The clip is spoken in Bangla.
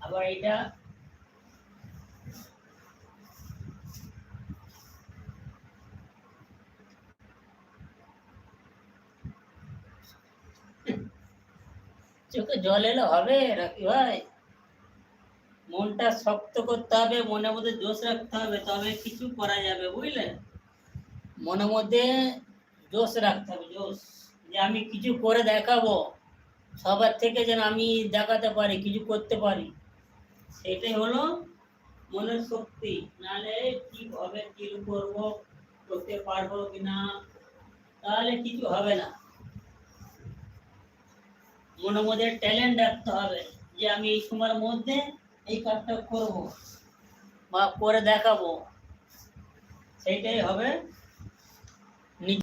আবার এটা চোখে জল এলে হবে রাখি ভাই, মনটা শক্ত করতে হবে, মনের মধ্যে জোশ রাখতে হবে, তবে কিছু করা যাবে, বুঝলেন? মনের মধ্যে জোশ রাখতে হবে, জোশ, যে আমি কিছু করে দেখাবো, সবার থেকে যেন আমি দেখাতে পারি, কিছু করতে পারি, সেটাই হলো মনের শক্তি। নাহলে কি হবে, কি করবো, করতে পারবো কিনা, তাহলে কিছু হবে না। মনের মধ্যে ট্যালেন্ট রাখতে হবে, যে আমি এই সময়ের মধ্যে এই কাজটা করব বা করে দেখাবো, সেইটাই হবে